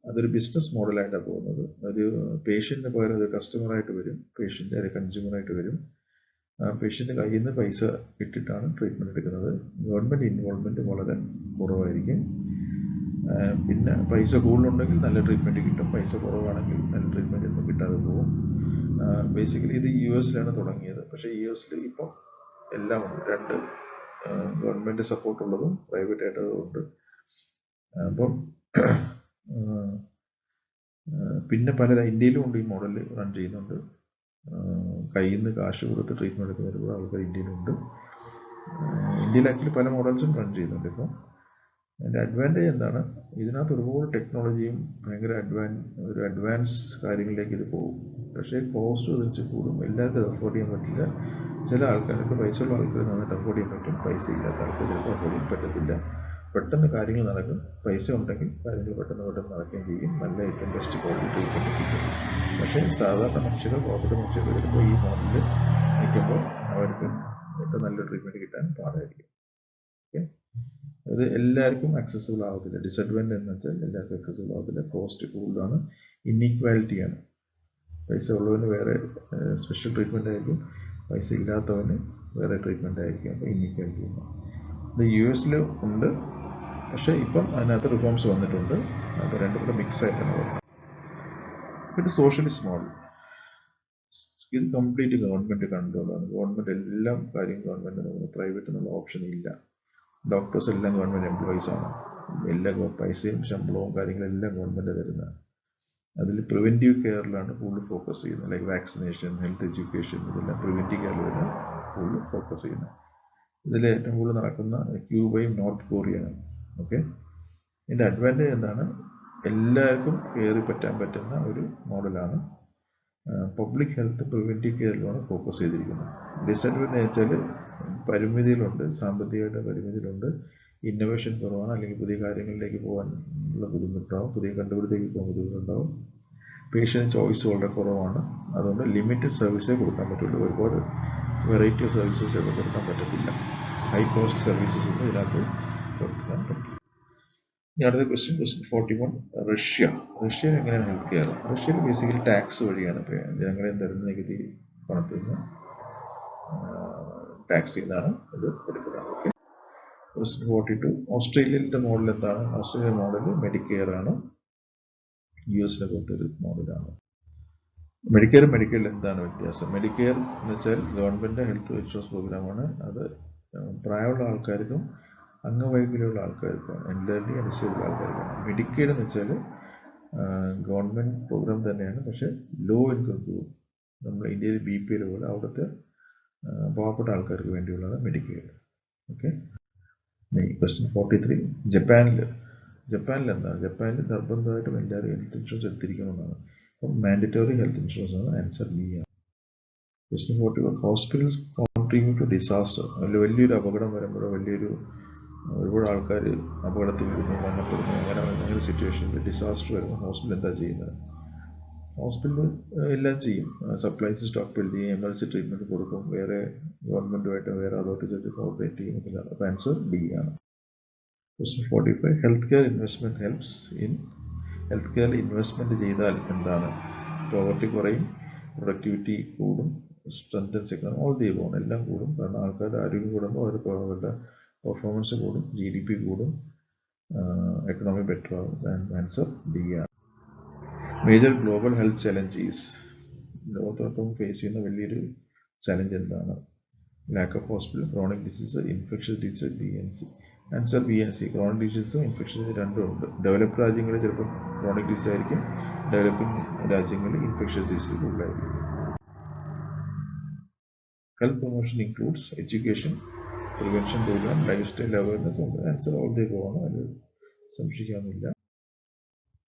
അതൊരു ബിസിനസ് മോഡലായിട്ടാണ് പോകുന്നത്. ഒരു പേഷ്യൻറ്റിന് പകരം അത് കസ്റ്റമറായിട്ട് വരും, പേഷ്യൻ്റ് ഒരു കൺസ്യൂമറായിട്ട് വരും. പേഷ്യൻ്റ് കയ്യിൽ നിന്ന് പൈസ ഇട്ടിട്ടാണ് ട്രീറ്റ്മെൻറ്റ് എടുക്കുന്നത്. ഗവൺമെൻറ് ഇൻവോൾവ്മെൻറ്റ് വളരെ കുറവായിരിക്കും. പിന്നെ പൈസ കൂടുതലുണ്ടെങ്കിൽ നല്ല ട്രീറ്റ്മെൻറ്റ് കിട്ടും, പൈസ കുറവാണെങ്കിൽ നല്ല ട്രീറ്റ്മെൻറ്റ് ഒന്നും കിട്ടാതെ പോകും. ബേസിക്കലി ഇത് US തുടങ്ങിയത്, പക്ഷേ US ഇപ്പം എല്ലാം ഉണ്ട്, രണ്ട് ഗവൺമെൻറ് സപ്പോർട്ടുള്ളതും പ്രൈവറ്റ് ആയിട്ടുള്ളതും ഉണ്ട്. അപ്പം പിന്നെ പല ഇന്ത്യയിലും ഉണ്ട് ഈ മോഡൽ റൺ ചെയ്യുന്നുണ്ട്. കയ്യിൽ നിന്ന് കാശ് കൊടുത്ത് ട്രീറ്റ്മെൻറ്റ് എടുക്കുന്ന ഒരുപാട് ആൾക്കാർ ഇന്ത്യയിലുണ്ട്. ഇന്ത്യയിൽ ആക്ച്വലി പല മോഡൽസും റൺ ചെയ്യുന്നുണ്ട് ഇപ്പം. അതിൻ്റെ അഡ്വാൻറ്റേജ് എന്താണ്? ഇതിനകത്ത് ഒരുപാട് ടെക്നോളജിയും ഭയങ്കര അഡ്വാൻസ് കാര്യങ്ങളിലേക്ക് ഇത് പോകും. പക്ഷേ കോസ്റ്റ് അതിനനുസരിച്ച് കൂടും, എല്ലാവർക്കും അഫോർഡ് ചെയ്യാൻ പറ്റില്ല. ചില ആൾക്കാർക്ക്, പൈസയുള്ള ആൾക്കാർ നന്നായിട്ട് അഫോർഡ് ചെയ്യാൻ പറ്റും, പൈസ ഇല്ലാത്ത ആൾക്കാർ ചിലപ്പോൾ അഫോർഡ് ചെയ്യാൻ പറ്റത്തില്ല. പെട്ടെന്ന് കാര്യങ്ങൾ നടക്കും, പൈസ ഉണ്ടെങ്കിൽ കാര്യങ്ങൾ പെട്ടെന്ന് നടക്കുകയും ചെയ്യും, നല്ല ഏറ്റവും ബെസ്റ്റ് ക്വാളിറ്റി ട്രീറ്റ്മെൻറ്റ് കിട്ടും. പക്ഷേ സാധാരണ മനുഷ്യർ, കോർപ്പറേറ്റ് മനുഷ്യർ ചിലപ്പോൾ ഈ മോഡലിൽ നിൽക്കുമ്പോൾ അവർക്ക് ഏറ്റവും നല്ല ട്രീറ്റ്മെൻറ്റ് കിട്ടാൻ പാടായിരിക്കും. ഓക്കെ, ഇത് എല്ലാവർക്കും അക്സസിബിൾ ആവത്തില്ല. ഡിസഡ്വാൻറ്റേജ് എന്ന് വെച്ചാൽ എല്ലാവർക്കും അക്സസിബിൾ ആവത്തില്ല, കോസ്റ്റ് കൂടുതലാണ്, ഇന്നീക്വാലിറ്റിയാണ്. പൈസ ഉള്ളവന് വേറെ സ്പെഷ്യൽ ട്രീറ്റ്മെൻ്റ് ആയിരിക്കും, പൈസ ഇല്ലാത്തവന് വേറെ ട്രീറ്റ്മെൻ്റ് ആയിരിക്കും. അപ്പോൾ ഇന്നീക്വാലിറ്റിയാണ്. ഇത് US ഉണ്ട്, പക്ഷേ ഇപ്പം അതിനകത്ത് റിഫോംസ് വന്നിട്ടുണ്ട്. അത് രണ്ടും കൂടെ മിക്സ് ആയിട്ടാണ് വരുന്നത്. പിന്നെ സോഷ്യലിസ്റ്റ് മോഡൽ, ഇത് കംപ്ലീറ്റ് ഗവൺമെൻറ് കൺട്രോളാണ്. ഗവൺമെൻറ് എല്ലാ കാര്യവും ഗവൺമെൻറ് നോക്കുന്നത്, പ്രൈവറ്റ് എന്നുള്ള ഓപ്ഷൻ ഇല്ല. ഡോക്ടേഴ്സ് എല്ലാം ഗവൺമെൻറ് എംപ്ലോയീസ് ആണ്, എല്ലാ പൈസയും ശമ്പളവും കാര്യങ്ങളെല്ലാം ഗവൺമെൻറ് തരുന്നതാണ്. അതിൽ പ്രിവെൻറ്റീവ് കെയറിലാണ് കൂടുതൽ ഫോക്കസ് ചെയ്യുന്നത്, ലൈക്ക് വാക്സിനേഷൻ, ഹെൽത്ത് എഡ്യൂക്കേഷൻ, ഇതെല്ലാം പ്രിവെൻറ്റീവ് കെയറിലാണ് കൂടുതൽ ഫോക്കസ് ചെയ്യുന്നത്. ഇതിൽ ഏറ്റവും കൂടുതൽ നടക്കുന്ന ക്യൂബയും നോർത്ത് കൊറിയയാണ്. ഓക്കെ, ഇതിൻ്റെ അഡ്വാൻറ്റേജ് എന്താണ്? എല്ലാവർക്കും കയറി പറ്റാൻ പറ്റുന്ന ഒരു മോഡലാണ്. പബ്ലിക് ഹെൽത്ത് പ്രിവെൻറ്റീവ് കെയറിലാണ് ഫോക്കസ് ചെയ്തിരിക്കുന്നത്. ഡിസഡ്വാൻറ്റേജ് വെച്ചാൽ പരിമിതികളുണ്ട്, സാമ്പത്തികമായിട്ട് പരിമിതികളുണ്ട്, ഇന്നോവേഷൻ കുറവാണ്, അല്ലെങ്കിൽ പുതിയ കാര്യങ്ങളിലേക്ക് പോകാനുള്ള ബുദ്ധിമുട്ടാവും, പുതിയ കണ്ടുപിടുത്തേക്ക് പോകാൻ ബുദ്ധിമുട്ടുണ്ടാവും, പേഷ്യൻ്റ് ചോയ്സ് വളരെ കുറവാണ്. അതുകൊണ്ട് ലിമിറ്റഡ് സർവീസേ കൊടുക്കാൻ പറ്റുള്ളൂ, ഒരുപാട് വെറൈറ്റി ഓഫ് സർവീസസ് ഇവിടെ കൊടുക്കാൻ പറ്റത്തില്ല. ഹൈ കോസ്റ്റ് സർവീസസ് ഒന്നും ഇതിനകത്ത് കൊടുക്കാൻ പറ്റില്ല. ഇനി അടുത്ത ക്വസ്റ്റ്യൻ 41. റഷ്യ എങ്ങനെയാണ് ഹെൽത്ത് കെയർ? റഷ്യയിൽ ബേസിക്കലി ടാക്സ് വഴിയാണ് ജനങ്ങളെ തരുന്ന നികുതി പണത്തിൽ നിന്ന് ടാക്സിൽ നിന്നാണ് ഇത് എടുക്കുന്നത്. Okay, question 42. ഓസ്ട്രേലിയയിലെ മോഡൽ എന്താണ്? ഓസ്ട്രേലിയൻ മോഡൽ മെഡിക്കെയർ ആണ്, US പോലത്തെ മോഡലാണ്. മെഡിക്കെയറിൽ എന്താണ് വ്യത്യാസം? മെഡിക്കെയർ എന്ന് വെച്ചാൽ ഗവൺമെൻറ് ഹെൽത്ത് ഇൻഷുറൻസ് പ്രോഗ്രാമാണ്. അത് പ്രായമുള്ള ആൾക്കാർക്കും അംഗവൈകല്യമുള്ള ആൾക്കാർക്കാണ്, എൽഡർലി ഡിസേബിൾ ആൾക്കാർക്കാണ്. മെഡിക്കെയർ എന്ന് വെച്ചാൽ ഗവൺമെൻറ് പ്രോഗ്രാം തന്നെയാണ്, പക്ഷേ ലോ ഇൻകം ഗ്രൂപ്പ്, നമ്മൾ ഇന്ത്യയിൽ BPL പോലെ അവിടുത്തെ പാവപ്പെട്ട ആൾക്കാർക്ക് വേണ്ടിയുള്ളതാണ് മെഡിക്കെയർ. Okay, question 43. ജപ്പാനിൽ എന്താണ്? ജപ്പാനിൽ നിർബന്ധമായിട്ടും എല്ലാവരും ഹെൽത്ത് ഇൻഷുറൻസ് എടുത്തിരിക്കണമെന്നാണ്. അപ്പം മാൻഡറ്ററി ഹെൽത്ത് ഇൻഷുറൻസ് ആണ്, ആൻസർ B ആണ്. Question 41. Hospitals contribute to disaster. അതിൽ വലിയൊരു അപകടം വരുമ്പോൾ, ഒരുപാട് ആൾക്കാർ അപകടത്തിൽ വരുന്നു, മരണപ്പെടുന്നു, അങ്ങനെ സിറ്റുവേഷനിൽ ഡിസാസ്റ്റർ വരുമ്പോൾ ഹോസ്പിറ്റൽ എന്താ ചെയ്യുന്നത്? ഹോസ്പിറ്റൽ എല്ലാം ചെയ്യും, സപ്ലൈസ് സ്റ്റോക്ക് ബിൽഡ് ചെയ്യും, എമർജൻസി ട്രീറ്റ്മെൻറ്റ് കൊടുക്കും, വേറെ ഗവൺമെൻറ്റുമായിട്ട് വേറെ അതോറിറ്റീസായിട്ട് കോർഡിനേറ്റ് ചെയ്യും. അപ്പോൾ ആൻസർ D ആണ്. Question 45. Healthcare investment helps in healthcare investment ചെയ്താൽ എന്താണ്? പോവർട്ടി കുറയും, പ്രൊഡക്ടിവിറ്റി കൂടും, strengthens economy, all the above എല്ലാം കൂടും. കാരണം ആൾക്കാരുടെ ആരോഗ്യം കൂടുമ്പോൾ അവരുടെ പെർഫോമൻസ് കൂടും, GDP കൂടും, എക്കണോമി ബെറ്റർ ആവും. ആൻസർ ഡി ആണ്. മേജർ ഗ്ലോബൽ ഹെൽത്ത് ചലഞ്ചസ്, ലോകത്തോട്ടം ഫേസ് ചെയ്യുന്ന വലിയൊരു ചലഞ്ച് എന്താണ്? Lack of hospital, chronic disease, infectious disease, BNC. Answer BNC. Chronic ഡിസീസും ഇൻഫെക്ഷൻ രണ്ടും ഉണ്ട്. ഡെവലപ്ഡ് രാജ്യങ്ങളിൽ ചിലപ്പോൾ ക്രോണിക് ഡിസീസ് ആയിരിക്കും, ഡെവലപ്പിംഗ് രാജ്യങ്ങളിൽ ഇൻഫെക്ഷ്യസ് ഡിസീസ് കൂടുതലായിരിക്കും. Health promotion includes education, prevention program, life style awareness. Answer all the above ആണ്, അത് സംശയിക്കാനില്ല.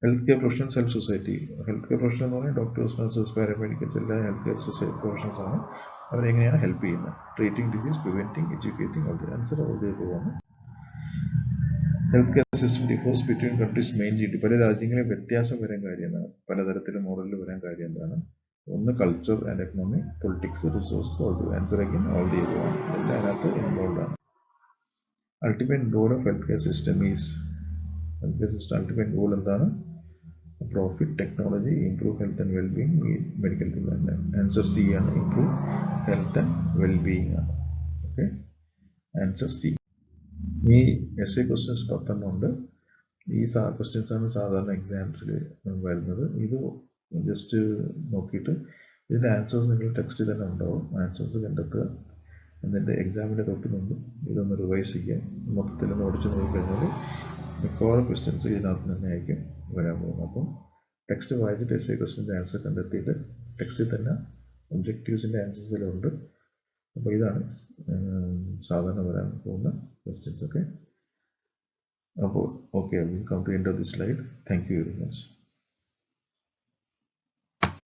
Health care professionals help society. Health care professional എന്ന് പറഞ്ഞാൽ ഡോക്ടേഴ്സ്, നഴ്സസ്, പാരാമെഡിക്കൽസ് എല്ലാം ഹെൽത്ത് കെയർ പ്രൊഫഷണൽസ് ആണ്. അവരെങ്ങനെയാണ് ഹെൽപ്പ് ചെയ്യുന്നത്? Treating disease, preventing, educating. All the answer all the above ആണ്. Health care system differs between countries mainly. പല രാജ്യങ്ങളിൽ വ്യത്യാസം വരാൻ കാര്യം എന്താണ്? പലതരത്തിലും മോഡലിൽ വരാൻ കാര്യം എന്താണ്? ഒന്ന് culture and economy, politics, resources. All the answer again all the above ആണ്. ഇതെല്ലാം അതിനകത്ത് ഇൻവോൾവ് ആണ്. Ultimate goal of health care system is, health care system ultimate goal എന്താണ്? Profit, technology, improve health and well-being, medical development. Answer C ആണ്, improve health and well-being ആണ്. Okay, answer C. ഈ essay questions 10 ഉണ്ട്. ഈ questions ആണ് സാധാരണ എക്സാംസിൽ വരുന്നത്. ഇത് ജസ്റ്റ് നോക്കിയിട്ട് ഇതിൻ്റെ ആൻസേഴ്സ് നിങ്ങൾ ടെക്സ്റ്റ് തന്നെ ഉണ്ടാവും. ആൻസേഴ്സ് കണ്ടെത്തുക, എന്നിട്ട് എക്സാമിൻ്റെ തൊട്ട് മുമ്പ് ഇതൊന്ന് റിവൈസ് ചെയ്യുക. മൊത്തത്തിലൊന്ന് ഓടിച്ചു നോക്കിക്കഴിഞ്ഞാൽ മിക്കവാറും ക്വസ്റ്റ്യൻസ് ഇതിനകത്ത് തന്നെ ആയിരിക്കും വരാൻ പോകുന്നത്. അപ്പം ടെക്സ്റ്റ് വായിച്ചിട്ട് essay ക്വസ്റ്റ്യൻ്റെ ആൻസർ കണ്ടെത്തിയിട്ട് ടെക്സ്റ്റിൽ തന്നെ ഒബ്ജക്റ്റീവ്സിൻ്റെ ആൻസേഴ്സിലുണ്ട്. അപ്പോൾ ഇതാണ് സാധാരണ വരാൻ പോകുന്ന ക്വസ്റ്റ്യൻസ് ഒക്കെ. അപ്പോൾ okay, will come to end of this slide. Thank you very much.